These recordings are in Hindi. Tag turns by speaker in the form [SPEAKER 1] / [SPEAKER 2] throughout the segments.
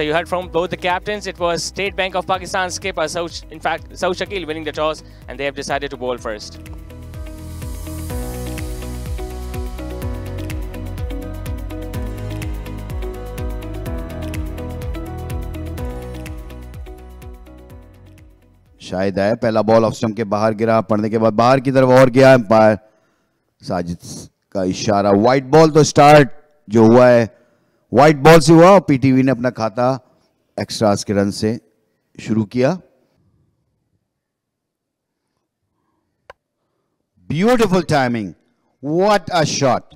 [SPEAKER 1] So you heard from both the captains. It was State Bank of Pakistan skipper Saud Shakil winning the toss, and they have decided to bowl first.
[SPEAKER 2] शायद है पहला बॉल ऑफ स्टंप के बाहर गिरा, पड़ने के बाद बाहर की तरफ और गया एम्पायर। साजिद का इशारा, व्हाइट बॉल। तो स्टार्ट जो हुआ है व्हाइट बॉल से हुआ और पीटीवी ने अपना खाता एक्स्ट्रास के रन से शुरू किया। Beautiful timing, what a shot.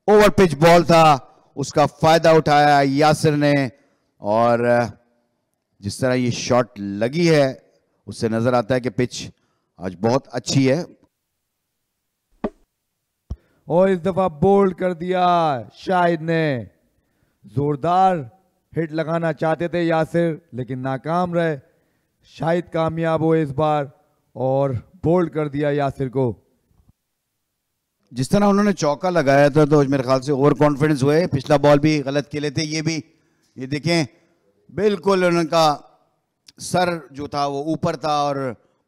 [SPEAKER 2] Over pitch ball था, उसका फायदा उठाया यासिर ने, और जिस तरह ये शॉट लगी है उससे नजर आता है कि पिच आज बहुत अच्छी है।
[SPEAKER 3] और इस दफा बोल्ड कर दिया शाहिद ने। जोरदार हिट लगाना चाहते थे यासिर, लेकिन नाकाम रहे। शाहिद कामयाब हुए इस बार और बोल्ड कर दिया यासिर को।
[SPEAKER 2] जिस तरह उन्होंने चौका लगाया था तो मेरे ख्याल से ओवर कॉन्फिडेंस हुए। पिछला बॉल भी गलत खेले थे, ये भी। ये देखें, बिल्कुल उनका सर जो था वो ऊपर था और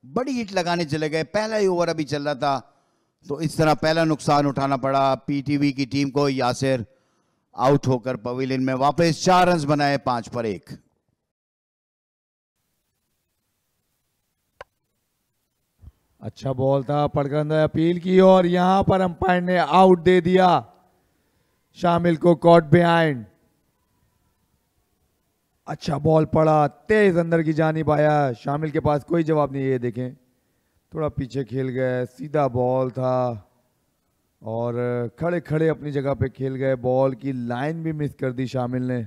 [SPEAKER 2] बड़ी हिट लगाने चले गए। पहला ही ओवर अभी चल रहा था, तो इस तरह पहला नुकसान उठाना पड़ा पीटीवी की टीम को। यासिर आउट होकर पवेलियन में वापस 4 रन बनाए 5 पर 1।
[SPEAKER 3] अच्छा बॉल था, पड़कर अंदर अपील की और यहां पर अंपायर ने आउट दे दिया शामिल को। Caught behind. अच्छा बॉल पड़ा, तेज अंदर की जानिब आया। शामिल के पास कोई जवाब नहीं। ये देखें, थोड़ा पीछे खेल गए। सीधा बॉल था और खड़े खड़े अपनी जगह पे खेल गए। बॉल की लाइन भी मिस कर दी शामिल ने।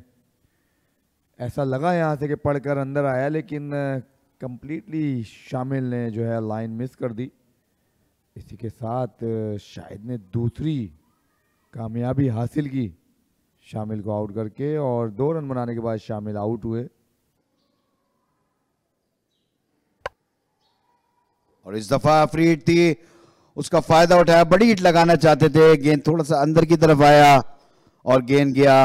[SPEAKER 3] ऐसा लगा यहां से कि पड़कर अंदर आया, लेकिन कंप्लीटली शामिल ने जो है लाइन मिस कर दी। इसी के साथ शाहिद ने दूसरी कामयाबी हासिल की शामिल को आउट करके, और 2 रन बनाने के बाद शामिल आउट हुए।
[SPEAKER 2] और इस दफा फ्री हिट थी, उसका फायदा उठाया। बड़ी हिट लगाना चाहते थे, गेंद थोड़ा सा अंदर की तरफ आया और गेंद गया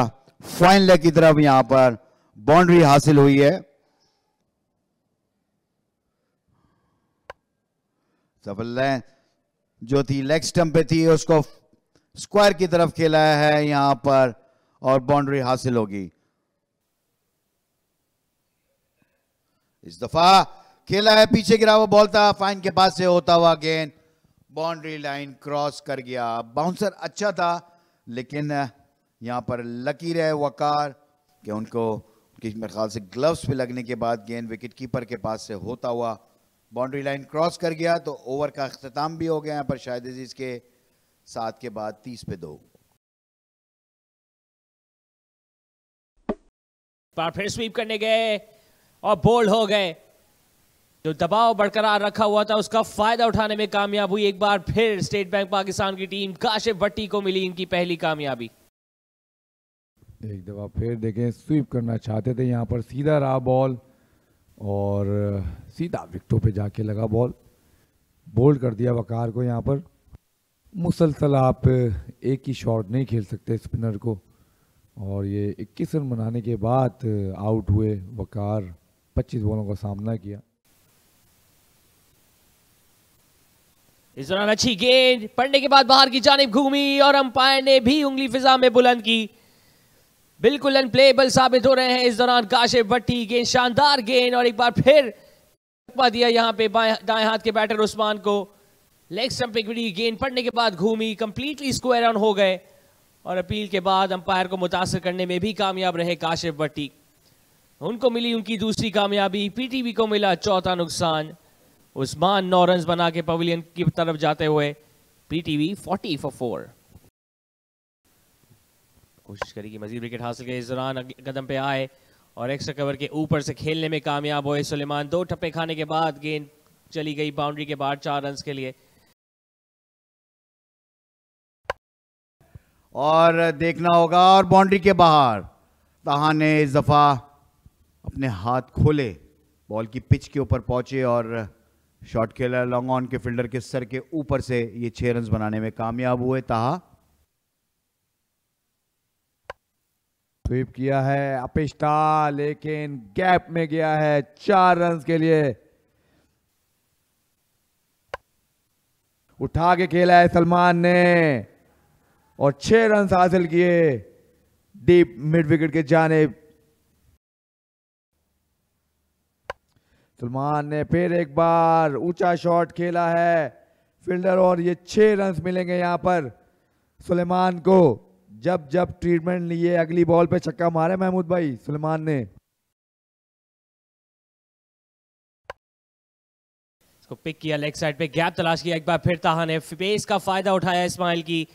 [SPEAKER 2] फाइन लेग की तरफ। यहां पर बाउंड्री हासिल हुई है। सफल जो थी लेग स्टंप पे थी, उसको स्क्वायर की तरफ खेला है यहां पर और बाउंड्री हासिल होगी। इस दफा खेला है, पीछे गिरा हुआ बॉल था, फाइन के पास से होता हुआ गेंद बाउंड्री लाइन क्रॉस कर गया। बाउंसर अच्छा था, लेकिन यहां पर लकीर है वकार कि उनको मेरे ख्याल से ग्लव्स पे लगने के बाद गेंद विकेट कीपर के पास से होता हुआ बाउंड्री लाइन क्रॉस कर गया। तो ओवर का अख्ताम भी हो गया यहाँ पर शाहिद अजीज के 7 के बाद 30 पे 2।
[SPEAKER 1] बार फिर स्वीप करने गए और बोल्ड हो गए। जो दबाव बरकरार रखा हुआ था उसका फायदा उठाने में कामयाब हुई। एक बार फिर स्टेट बैंक पाकिस्तान की टीम। काशिफ भट्टी को मिली इनकी पहली कामयाबी।
[SPEAKER 3] एक दफा फिर देखें, स्वीप करना चाहते थे, यहां पर सीधा रहा बॉल और सीधा विकेटों पे जाके लगा बॉल। बोल्ड कर दिया वकार को। यहां पर मुसलसल आप एक ही शॉट नहीं खेल सकते स्पिनर को, और ये 21 रन बनाने के बाद आउट हुए वकार। 25 बॉलों का सामना किया।
[SPEAKER 1] इस दौरान अच्छी गेंद पड़ने के बाद बाहर की जानिब घूमी और अंपायर ने भी उंगली फिजा में बुलंद की। बिल्कुल अनप्लेबल साबित हो रहे हैं इस दौरान काशिफ भट्टी। गेंद शानदार गेंद, और एक बार फिर दिया यहां पे दाएं हाथ के बैटर उस्मान को। लेग स्टंप पे गिरी गेंद, पड़ने के बाद घूमी, कंप्लीटली स्क्वायर ऑन हो गए, और अपील के बाद अंपायर को मुतासर करने में भी कामयाब रहे काशिफ भट्टी। उनको मिली उनकी दूसरी कामयाबी। पीटीवी को मिला चौथा नुकसान। उस्मान 9 रन बना के पवेलियन की तरफ जाते हुए पीटीवी 40 for 4। कोशिश करेगी मजीद विकेट हासिल के। इस दौरान कदम पे आए और एक्स्ट्रा कवर के ऊपर से खेलने में कामयाब हुए सुलेमान। 2 ठप्पे खाने के बाद गेंद चली गई बाउंड्री के बाहर 4 रन के लिए।
[SPEAKER 2] और देखना होगा, और बाउंड्री के बाहर ताहा ने इस दफा अपने हाथ खोले, बॉल की पिच के ऊपर पहुंचे और शॉट खेला। लॉन्ग ऑन के फील्डर के सर के ऊपर से ये 6 रन बनाने में कामयाब हुए ताहा।
[SPEAKER 3] स्वीप किया है अपिष्टा, लेकिन गैप में गया है 4 रन के लिए। उठा के खेला है सलमान ने और 6 रन हासिल किए डीप मिड विकेट के जानिब। सलमान ने फिर एक बार ऊंचा शॉट खेला है फील्डर और ये 6 रन मिलेंगे यहां पर सुलेमान को। जब जब ट्रीटमेंट लिए अगली बॉल पे छक्का मारे महमूद भाई सुलेमान ने।
[SPEAKER 1] इसको पिक किया, लेग साइड पे गैप तलाश किया, एक बार फिर ताहा ने पेस का फायदा उठाया इस्माइल की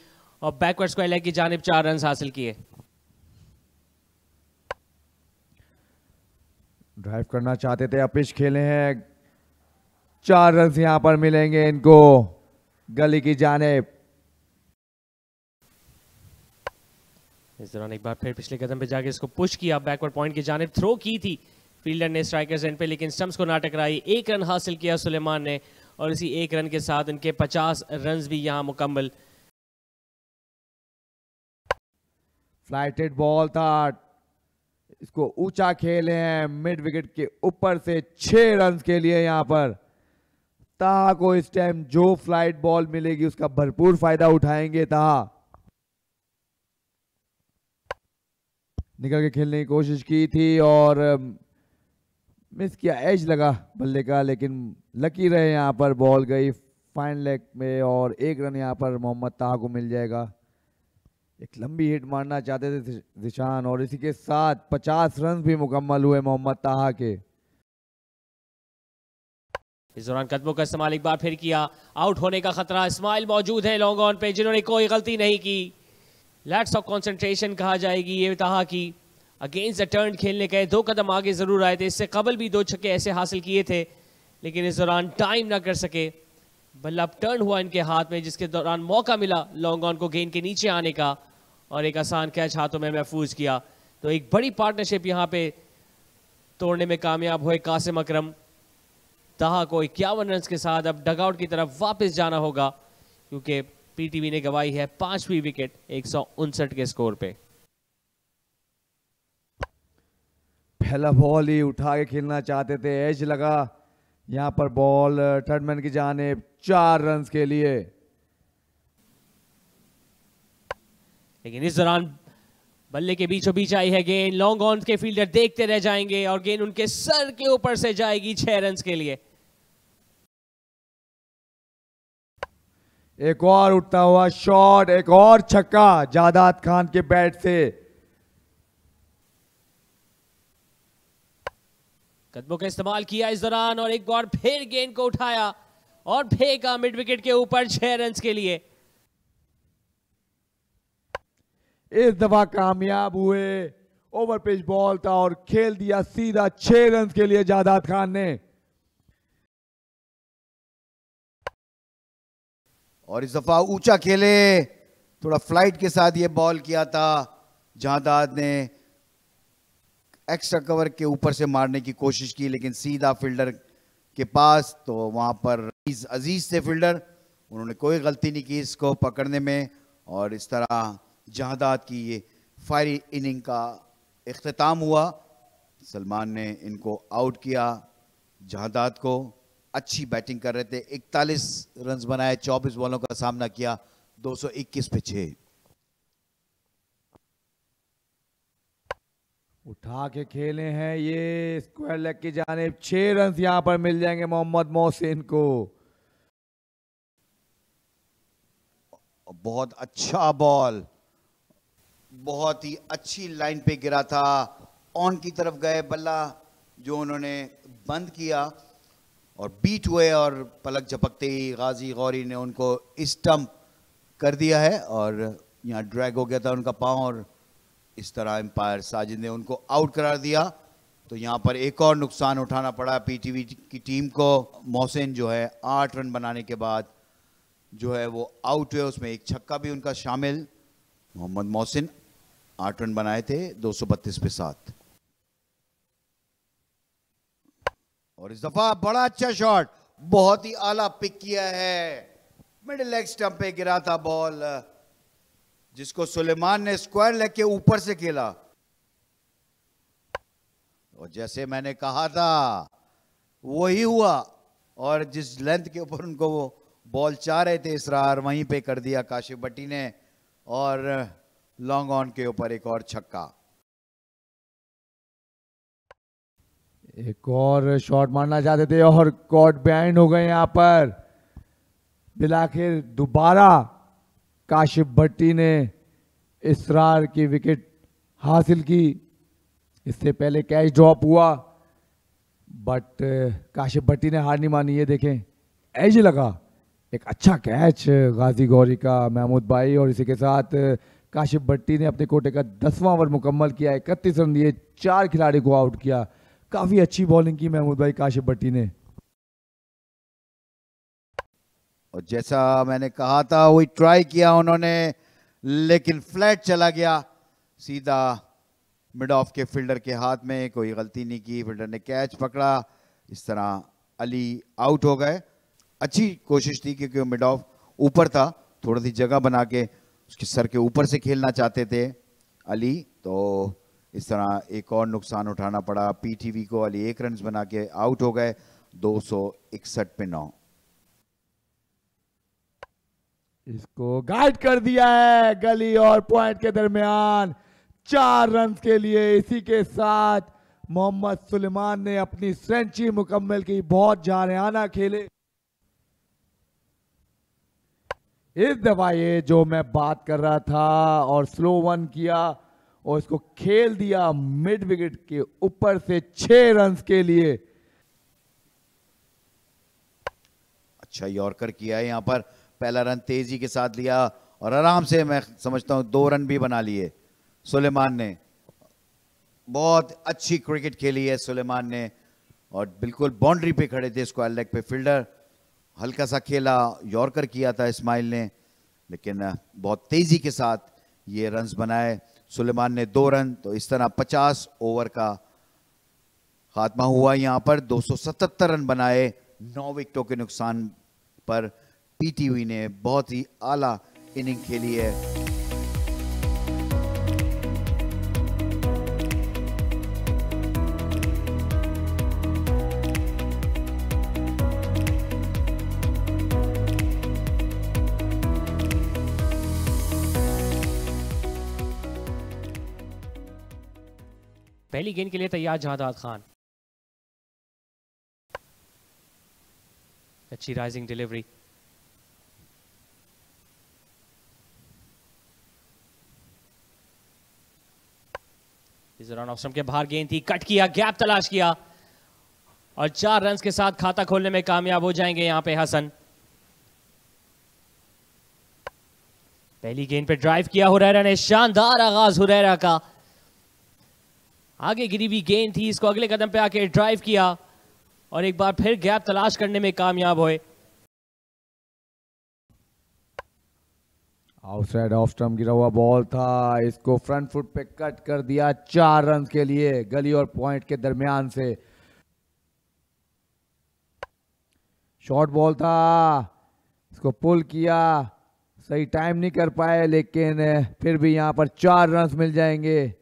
[SPEAKER 1] और बैकवर्ड स्क्वायर लेग की जानिब 4 रन हासिल किए।
[SPEAKER 3] ड्राइव करना चाहते थे, अपिश खेले हैं, 4 रन यहां पर मिलेंगे इनको गली की जानिब।
[SPEAKER 1] इस दौरान एक बार फिर पिछले कदम पे जाके इसको पुश किया, बैकवर्ड पॉइंट की जानिब थ्रो की थी फील्डर ने स्ट्राइकर्स एंड पे, लेकिन स्टंप्स को ना टकराई। 1 रन हासिल किया सुलेमान ने और इसी 1 रन के साथ उनके 50 रन भी यहां मुकम्मल।
[SPEAKER 3] फ्लाइटेड बॉल था, इसको ऊंचा खेले हैं मिड विकेट के ऊपर से 6 रन के लिए। यहां पर ताहा को इस टाइम जो फ्लाइट बॉल मिलेगी उसका भरपूर फायदा उठाएंगे ताहा। निकल के खेलने की कोशिश की थी और मिस किया, एज लगा बल्ले का, लेकिन लकी रहे यहां पर बॉल गई फाइन लेग में और 1 रन यहां पर मोहम्मद ताहा को मिल जाएगा। एक लंबी हिट मारना चाहते थे जिशान और इसी के साथ 50 रन भी मुकम्मल हुए मोहम्मद ताहा के।
[SPEAKER 1] इस दौरान कदमों का इस्तेमाल एक बार फिर किया, आउट होने का खतरा, इस्माइल मौजूद है लॉन्ग ऑन पे जिन्होंने कोई गलती नहीं की। लैक्स ऑफ कंसंट्रेशन कहा जाएगी ये ताहा की। अगेंस्ट द टर्न खेलने गए, 2 कदम आगे जरूर आए थे, इससे कबल भी 2 छक्के ऐसे हासिल किए थे, लेकिन इस दौरान टाइम ना कर सके। बल्ला टर्न हुआ इनके हाथ में, जिसके दौरान मौका मिला लॉन्ग ऑन को गेंद के नीचे आने का और एक आसान कैच हाथों में महफूज किया। तो एक बड़ी पार्टनरशिप यहां पे तोड़ने में कामयाब हुए कासिम अकरम। ताहा को 51 रन के साथ अब डगआउट की तरफ वापस जाना होगा, क्योंकि पीटीवी ने गवाई है 5वीं विकेट 159 के स्कोर पे।
[SPEAKER 3] पहला बॉल ही उठा के खेलना चाहते थे, एज लगा यहां पर बॉल थर्डमैन की जानिब 4 रन के लिए।
[SPEAKER 1] लेकिन इस दौरान बल्ले के बीचों बीच आई है गेंद, लॉन्ग ऑन के फील्डर देखते रह जाएंगे और गेंद उनके सर के ऊपर से जाएगी 6 रन के लिए।
[SPEAKER 3] एक और उठता हुआ शॉट, एक और छक्का जादाद खान के बैट से।
[SPEAKER 1] कदमों का इस्तेमाल किया इस दौरान और एक बार फिर गेंद को उठाया और फेंका मिड विकेट के ऊपर 6 रन के लिए।
[SPEAKER 3] इस दफा कामयाब हुए, ओवर पिच बॉल था और खेल दिया सीधा 6 रन के लिए जादाद खान ने।
[SPEAKER 2] और इस दफा ऊंचा खेले, थोड़ा फ्लाइट के साथ ये बॉल किया था जादाद ने, एक्स्ट्रा कवर के ऊपर से मारने की कोशिश की, लेकिन सीधा फील्डर के पास, तो वहां पर अजीज थे फील्डर, उन्होंने कोई गलती नहीं की इसको पकड़ने में और इस तरह जहादाद की ये फायरी इनिंग का इख्तिताम हुआ। सलमान ने इनको आउट किया, जहादाद को अच्छी बैटिंग कर रहे थे, 41 रन बनाए, 24 बॉलों का सामना किया, 221 पे 6।
[SPEAKER 3] उठा के खेले हैं ये स्क्वायर लेग की जानिब, 6 रन यहां पर मिल जाएंगे मोहम्मद मोहसिन को।
[SPEAKER 2] बहुत अच्छा बॉल, बहुत ही अच्छी लाइन पे गिरा था, ऑन की तरफ गए, बल्ला जो उन्होंने बंद किया और बीट हुए और पलक झपकते ही गाजी गौरी ने उनको स्टंप कर दिया है और यहाँ ड्रैग हो गया था उनका पांव और इस तरह एम्पायर साजिद ने उनको आउट करार दिया। तो यहाँ पर एक और नुकसान उठाना पड़ा पीटीवी की टीम को। मोहसिन जो है 8 रन बनाने के बाद जो है वो आउट हुए, उसमें एक छक्का भी उनका शामिल। मोहम्मद मोहसिन 8 रन बनाए थे 232 पे 7। और इस दफा बड़ा अच्छा शॉट, बहुत ही आला पिक किया है, मिडिल लेग स्टंप पे गिरा था बॉल, जिसको सुलेमान ने स्क्वायर लेग के ऊपर से खेला। और जैसे मैंने कहा था वही हुआ, और जिस लेंथ के ऊपर उनको वो बॉल चाह रहे थे इसरार, वहीं पे कर दिया काशिफ भट्टी ने, और लॉन्ग ऑन के ऊपर एक और छक्का।
[SPEAKER 3] एक और शॉट मारना चाहते थे और कॉट बिहाइंड हो गए यहां पर। बिलाखिर दोबारा काशिफ भट्टी ने इसरार की विकेट हासिल की। इससे पहले कैच ड्रॉप हुआ, बट काशिफ भट्टी ने हार नहीं मानी। ये देखें, एज लगा, एक अच्छा कैच गाजी गौरी का महमूद भाई, और इसी के साथ काशिफ भट्टी ने अपने कोटे का 10वां ओवर मुकम्मल किया। 31 रन दिए, 4 खिलाड़ी को आउट किया। काफी अच्छी बॉलिंग की महमूद भाई काशिफ भट्टी ने।
[SPEAKER 2] और जैसा मैंने कहा था वही ट्राई किया उन्होंने, लेकिन फ्लैट चला गया सीधा मिड ऑफ के फील्डर के हाथ में। कोई गलती नहीं की, फील्डर ने कैच पकड़ा, इस तरह अली आउट हो गए। अच्छी कोशिश थी क्योंकि वो मिड ऑफ ऊपर था, थोड़ी सी जगह बना के उसके सर के ऊपर से खेलना चाहते थे अली, तो इस तरह एक और नुकसान उठाना पड़ा पीटीवी को। अली 1 रन बना के आउट हो गए 261 पे 9।
[SPEAKER 3] इसको गाइड कर दिया है गली और पॉइंट के दरमियान 4 रन के लिए। इसी के साथ मोहम्मद सुलेमान ने अपनी सेंचुरी मुकम्मल की। बहुत जारहाना खेले इस दफा, ये जो मैं बात कर रहा था, और स्लो वन किया और इसको खेल दिया मिड विकेट के ऊपर से 6 रन के लिए।
[SPEAKER 2] अच्छा यॉर्कर किया है यहां पर, पहला रन तेजी के साथ लिया और आराम से मैं समझता हूं 2 रन भी बना लिए सुलेमान ने। बहुत अच्छी क्रिकेट खेली है सुलेमान ने, और बिल्कुल बाउंड्री पे खड़े थे स्क्वायर लेग पे फील्डर। हल्का सा खेला, यॉर्कर किया था इस्माइल ने, लेकिन बहुत तेजी के साथ ये रन्स बनाए सुलेमान ने। 2 रन, तो इस तरह 50 ओवर का खात्मा हुआ यहां पर। 277 रन बनाए 9 विकेटों के नुकसान पर। पीटीवी ने बहुत ही आला इनिंग खेली है।
[SPEAKER 1] पहली गेंद के लिए तैयार जहादात खान। अच्छी राइजिंग डिलीवरी। इस दौरान ऑफ स्टंप के बाहर गेंद थी, कट किया, गैप तलाश किया और 4 रन के साथ खाता खोलने में कामयाब हो जाएंगे यहां पे हसन। पहली गेंद पे ड्राइव किया हुरैरा ने, शानदार आगाज हुरैरा का। आगे गिरी हुई गेंद थी, इसको अगले कदम पे आके ड्राइव किया और एक बार फिर गैप तलाश करने में कामयाब हुए।
[SPEAKER 3] आउटसाइड ऑफ स्टंप गिरा हुआ बॉल था, इसको फ्रंट फुट पे कट कर दिया 4 रन के लिए गली और पॉइंट के दरमियान से। शॉर्ट बॉल था, इसको पुल किया, सही टाइम नहीं कर पाए, लेकिन फिर भी यहां पर 4 रन मिल जाएंगे।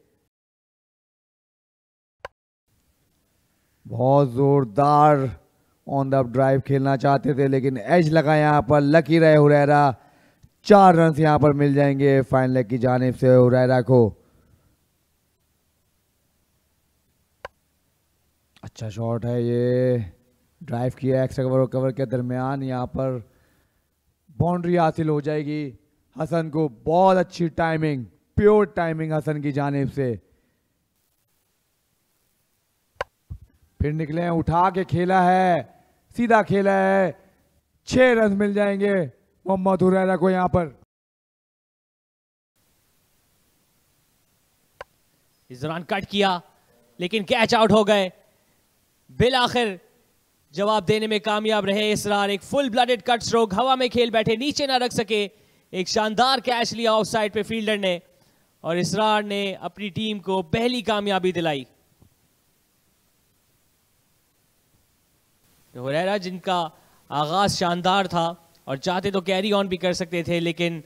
[SPEAKER 3] बहुत जोरदार ऑन द ड्राइव खेलना चाहते थे, लेकिन एज लगा यहां पर, लकी रहे हुरैरा। 4 रन यहां पर मिल जाएंगे फाइनल लेग की जानिब से हुरैरा को। अच्छा शॉट है ये, ड्राइव किया एक्स्ट्रा कवर और कवर के दरमियान, यहां पर बाउंड्री हासिल हो जाएगी हसन को। बहुत अच्छी टाइमिंग, प्योर टाइमिंग हसन की जानिब से। फिर निकले, उठा के खेला है, सीधा खेला है, 6 रन मिल जाएंगे मोहम्मद हुरैरा को यहां पर।
[SPEAKER 1] इस दौरान कट किया लेकिन कैच आउट हो गए। बिल आखिर जवाब देने में कामयाब रहे इसरार। एक फुल ब्लडेड कट स्ट्रोक, हवा में खेल बैठे, नीचे ना रख सके। एक शानदार कैच लिया ऑफ साइड पे फील्डर ने और इसरार ने अपनी टीम को पहली कामयाबी दिलाई। हुरैरा जिनका आगाज शानदार था और चाहते तो कैरी ऑन भी कर सकते थे, लेकिन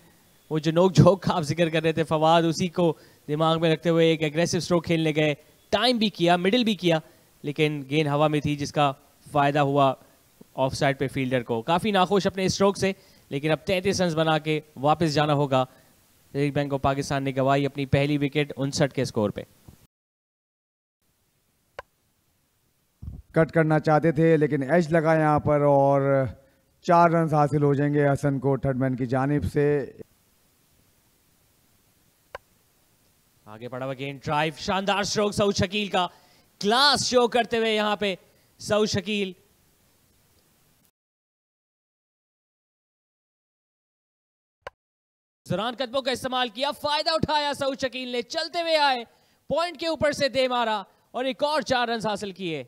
[SPEAKER 1] वो जो नोक झोंक का आप जिक्र कर रहे थे फवाद, उसी को दिमाग में रखते हुए एक एग्रेसिव स्ट्रोक खेलने गए। टाइम भी किया, मिडिल भी किया, लेकिन गेंद हवा में थी जिसका फायदा हुआ ऑफ साइड पे फील्डर को। काफी नाखुश अपने स्ट्रोक से, लेकिन अब 33 रन बना के वापस जाना होगा। रिजर्व बैंक ऑफ पाकिस्तान ने गंवाई अपनी पहली विकेट 59 के स्कोर पे।
[SPEAKER 3] कट करना चाहते थे लेकिन एज लगा यहाँ पर और 4 रन हासिल हो जाएंगे हसन को थर्ड मैन की जानिब से।
[SPEAKER 1] आगे बढ़ा हुआ गेंद, ड्राइव, शानदार स्ट्रोक सऊद शकील का, क्लास शो करते हुए यहां पे सऊद शकील। दौरान कदमों का इस्तेमाल किया, फायदा उठाया सऊद शकील ने, चलते हुए आए, पॉइंट के ऊपर से दे मारा और एक और 4 रन हासिल किए।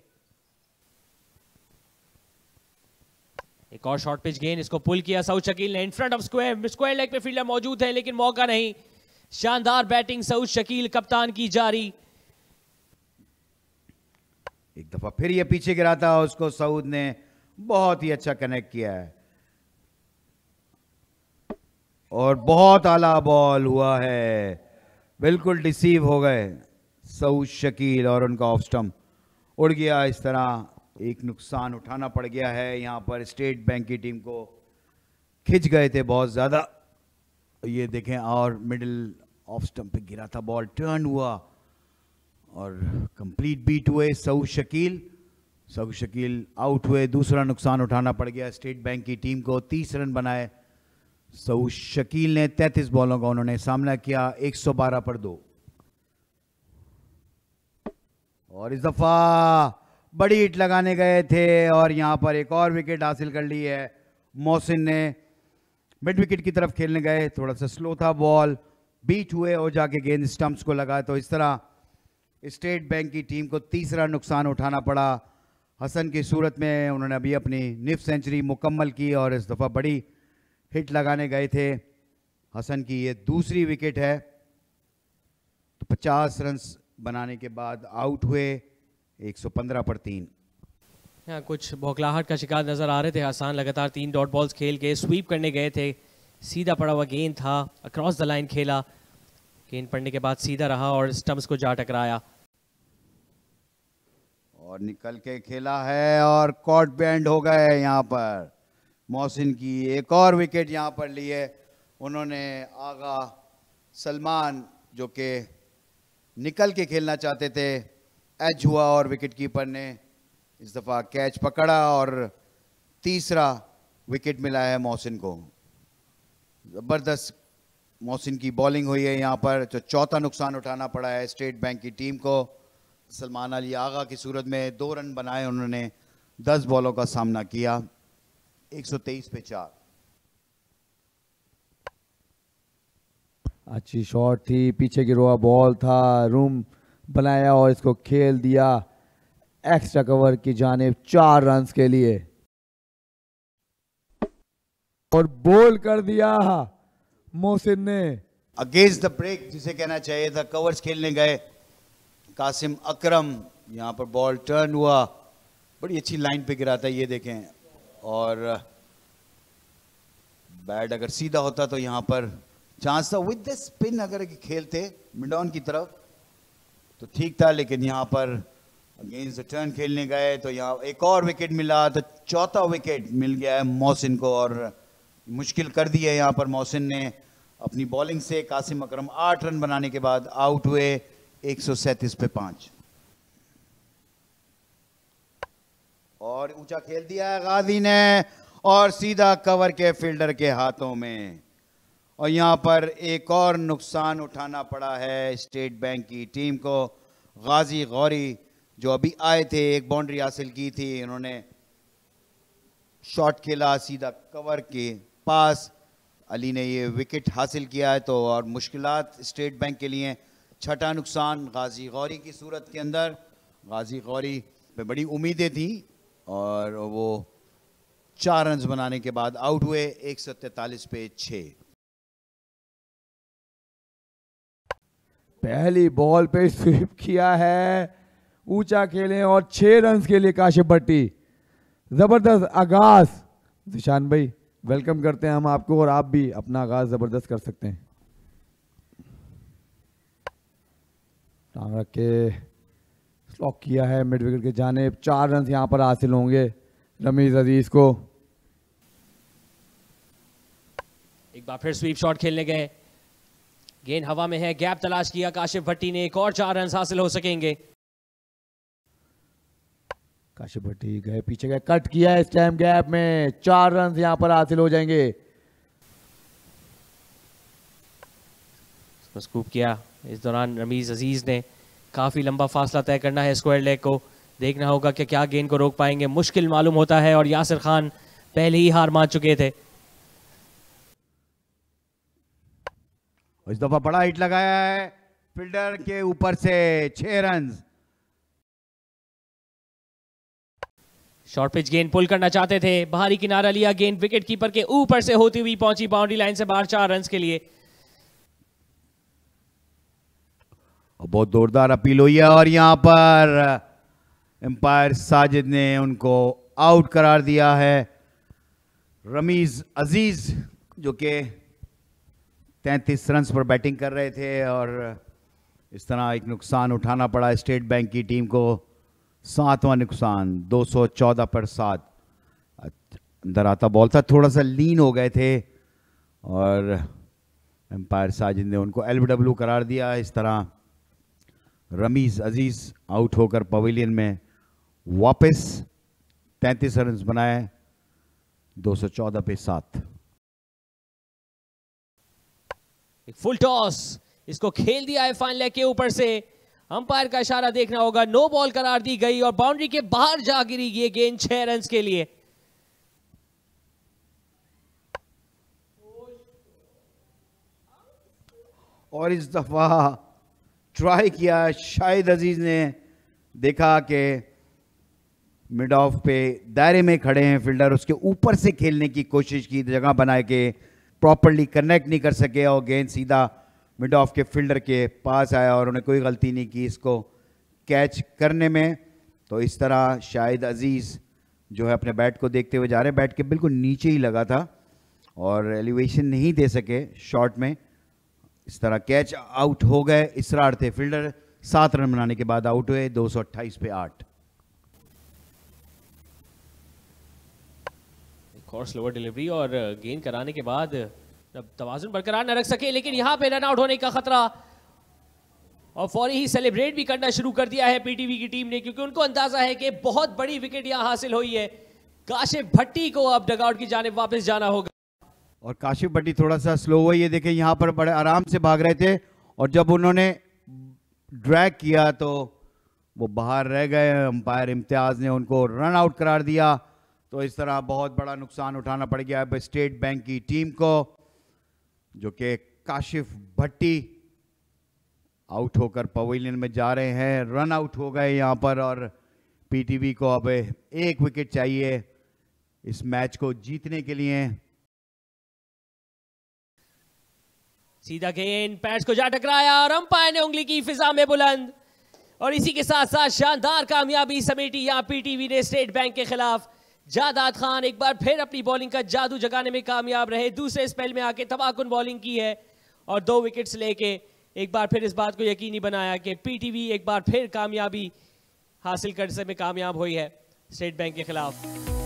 [SPEAKER 1] एक और शॉर्ट पिच गेंद, इसको पुल किया सऊद शकील ने in front of square leg पे फील्डर मौजूद है लेकिन मौका नहीं। शानदार बैटिंग सऊद शकील कप्तान की जारी।
[SPEAKER 2] एक दफा फिर ये पीछे गिरा था, उसको सऊद ने बहुत ही अच्छा कनेक्ट किया है और बहुत आला बॉल हुआ है। बिल्कुल डिसीव हो गए सऊद शकील और उनका ऑफ स्टंप उड़ गया। इस तरह एक नुकसान उठाना पड़ गया है यहाँ पर स्टेट बैंक की टीम को। खिंच गए थे बहुत ज्यादा, ये देखें, और मिडिल ऑफ स्टंप पे गिरा था बॉल, टर्न हुआ और कंप्लीट बीट हुए सऊद शकील। सऊद शकील आउट हुए, दूसरा नुकसान उठाना पड़ गया स्टेट बैंक की टीम को। 30 रन बनाए सऊद शकील ने, 33 बॉलों का उन्होंने सामना किया, 112 पर 2। और इस दफा बड़ी हिट लगाने गए थे और यहां पर एक और विकेट हासिल कर ली है मोहसिन ने। मिड विकेट की तरफ खेलने गए, थोड़ा सा स्लो था बॉल, बीट हुए और जाके गेंद स्टंप्स को लगा। तो इस तरह स्टेट बैंक की टीम को तीसरा नुकसान उठाना पड़ा। हसन की सूरत में उन्होंने अभी अपनी निफ सेंचुरी मुकम्मल की और इस दफ़ा बड़ी हिट लगाने गए थे। हसन की ये दूसरी विकेट है। तो 50 रन बनाने के बाद आउट हुए 115 पर 3।
[SPEAKER 1] यहाँ कुछ बौखलाहट का शिकार नजर आ रहे थे हसन, लगातार 3 डॉट बॉल्स खेल के स्वीप करने गए थे। सीधा पड़ा हुआ गेंद था, अक्रॉस द लाइन खेला, गेंद पड़ने के बाद सीधा रहा और स्टंप्स को जा टकराया
[SPEAKER 2] और निकल के खेला है और कॉर्ट बैंड हो गए यहाँ पर। मोहसिन की एक और विकेट यहाँ पर ली है उन्होंने। आगा सलमान जो कि निकल के खेलना चाहते थे, एज हुआ और विकेट कीपर ने इस दफ़ा कैच पकड़ा और तीसरा विकेट मिला है मोहसिन को। ज़बरदस्त मोहसिन की बॉलिंग हुई है यहाँ पर, जो चौथा नुकसान उठाना पड़ा है स्टेट बैंक की टीम को। सलमान अली आगा की सूरत में 2 रन बनाए उन्होंने, 10 बॉलों का सामना किया, 123 पे 4।
[SPEAKER 3] अच्छी शॉट थी, पीछे गिरा हुआ बॉल था, रूम बनाया और इसको खेल दिया एक्स्ट्रा कवर की जानिब 4 रन के लिए और बोल कर दिया मोहसिन ने।
[SPEAKER 2] अगेंस्ट द ब्रेक जिसे कहना चाहिए था, कवर्स खेलने गए कासिम अकरम, यहाँ पर बॉल टर्न हुआ, बड़ी अच्छी लाइन पे गिरा था, ये देखें। और बैट अगर सीधा होता तो यहाँ पर चांस था विद द स्पिन, अगर खेलते मिड ऑन की तरफ तो ठीक था, लेकिन यहाँ पर अगेंस्ट द टर्न खेलने गए तो यहाँ एक और विकेट मिला, तो चौथा विकेट मिल गया है मोहसिन को और मुश्किल कर दी है यहाँ पर मोहसिन ने अपनी बॉलिंग से। कासिम अकरम 8 रन बनाने के बाद आउट हुए 137 पे 5 और ऊंचा खेल दिया है गाजी ने और सीधा कवर के फील्डर के हाथों में। और यहां पर एक और नुकसान उठाना पड़ा है स्टेट बैंक की टीम को। गाजी गौरी जो अभी आए थे, एक बाउंड्री हासिल की थी, उन्होंने शॉट खेला सीधा कवर के पास, अली ने ये विकेट हासिल किया है। तो और मुश्किलात स्टेट बैंक के लिए, छठा नुकसान गाजी गौरी की सूरत के अंदर। गाजी गौरी पे बड़ी उम्मीदें थी और वो 4 रन बनाने के बाद आउट हुए 143 पे 6।
[SPEAKER 3] पहली बॉल पे स्वीप किया है, ऊंचा खेले और 6 रन के लिए काशिफ भट्टी। जबरदस्त आगाज। जिशान भाई वेलकम करते हैं हम आपको और आप भी अपना आगाज जबरदस्त कर सकते हैं। टांग रख के स्लॉक किया है मिड विकेट के जानिब। 4 रन यहां पर हासिल होंगे रमीज अजीज को।
[SPEAKER 1] एक बार फिर स्वीप शॉट खेलने गए, गेंद हवा में है, गैप तलाश किया काशिफ भट्टी ने, एक और 4 रन हासिल हो सकेंगे।
[SPEAKER 3] काशिफ भट्टी गए पीछे गए, कट किया है इस टाइम गैप में, 4 रन यहां पर हासिल हो जाएंगे।
[SPEAKER 1] स्कूप किया, इस दौरान रमीज अजीज ने काफी लंबा फासला तय करना है स्क्वायर लेग को, देखना होगा कि क्या गेंद को रोक पाएंगे, मुश्किल मालूम होता है और यासिर खान पहले ही हार मान चुके थे।
[SPEAKER 2] इस दफा बड़ा हिट लगाया है फील्डर के ऊपर से, 6 रन।
[SPEAKER 1] शॉर्ट पिच गेंद पुल करना चाहते थे, बाहरी किनारा लिया, गेंद विकेट कीपर के ऊपर से होती हुई पहुंची बाउंड्री लाइन से बाहर, 4 रन के लिए।
[SPEAKER 2] बहुत जोरदार अपील हुई है और यहां पर एम्पायर साजिद ने उनको आउट करार दिया है। रमीज अजीज जो कि 33 रन पर बैटिंग कर रहे थे और इस तरह एक नुकसान उठाना पड़ा स्टेट बैंक की टीम को। 7वां नुकसान, 214 पर 7। अंदर आता बॉल था, थोड़ा सा लीन हो गए थे और एम्पायर साजिद ने उनको एलबीडब्ल्यू करार दिया। इस तरह रमीज अजीज आउट होकर पवेलियन में वापस 33 रन बनाए, 214 पे 7।
[SPEAKER 1] एक फुल टॉस, इसको खेल दिया है फाइन लेग के ऊपर से, अंपायर का इशारा देखना होगा, नो बॉल करार दी गई और बाउंड्री के बाहर जा गिरी ये गेंद 6 रन के लिए।
[SPEAKER 2] और इस दफा ट्राई किया शाहिद अजीज ने, देखा कि मिड ऑफ पे दायरे में खड़े हैं फील्डर, उसके ऊपर से खेलने की कोशिश की, जगह बनाए के प्रॉपर्ली कनेक्ट नहीं कर सके और गेंद सीधा मिड ऑफ के फील्डर के पास आया और उन्हें कोई गलती नहीं की इसको कैच करने में। तो इस तरह शाहिद अजीज जो है अपने बैट को देखते हुए जा रहे हैं, बैट के बिल्कुल नीचे ही लगा था और एलिवेशन नहीं दे सके शॉट में। इस तरह कैच आउट हो गए, इसरार थे फील्डर, 7 रन बनाने के बाद आउट हुए, 228 पे 8।
[SPEAKER 1] एक और स्लोअर डिलीवरी और गेंद कराने के बाद तवाजुन बरकरार न रख सके, लेकिन यहां पे रन आउट होने का खतरा और फौरी ही सेलिब्रेट भी करना शुरू कर दिया है पीटीवी की टीम ने, क्योंकि उनको अंदाजा है कि बहुत बड़ी विकेट यहां हासिल हुई है। काशिफ भट्टी को अब डगआउट की जानिब वापस जाना होगा
[SPEAKER 2] और काशिफ भट्टी थोड़ा सा स्लो हुआ, ये देखें यहां पर बड़े आराम से भाग रहे थे और जब उन्होंने ड्रैग किया तो वो बाहर रह गए। अंपायर इम्तियाज ने उनको रन आउट करार दिया। तो इस तरह बहुत बड़ा नुकसान उठाना पड़ गया है स्टेट बैंक की टीम को, जो कि काशिफ भट्टी आउट होकर पवेलियन में जा रहे हैं। रन आउट हो गए यहां पर और पीटीवी को अब 1 विकेट चाहिए इस मैच को जीतने के लिए।
[SPEAKER 1] सीधा गेंद पैड्स को जा टकराया और अंपायर ने उंगली की फिजा में बुलंद और इसी के साथ साथ शानदार कामयाबी समेटी यहां पीटीवी ने स्टेट बैंक के खिलाफ। जादाद खान एक बार फिर अपनी बॉलिंग का जादू जगाने में कामयाब रहे, दूसरे स्पेल में आके तबाहकुन बॉलिंग की है और 2 विकेट्स लेके एक बार फिर इस बात को यकीनी बनाया कि पीटीवी एक बार फिर कामयाबी हासिल करने में कामयाब हुई है स्टेट बैंक के खिलाफ।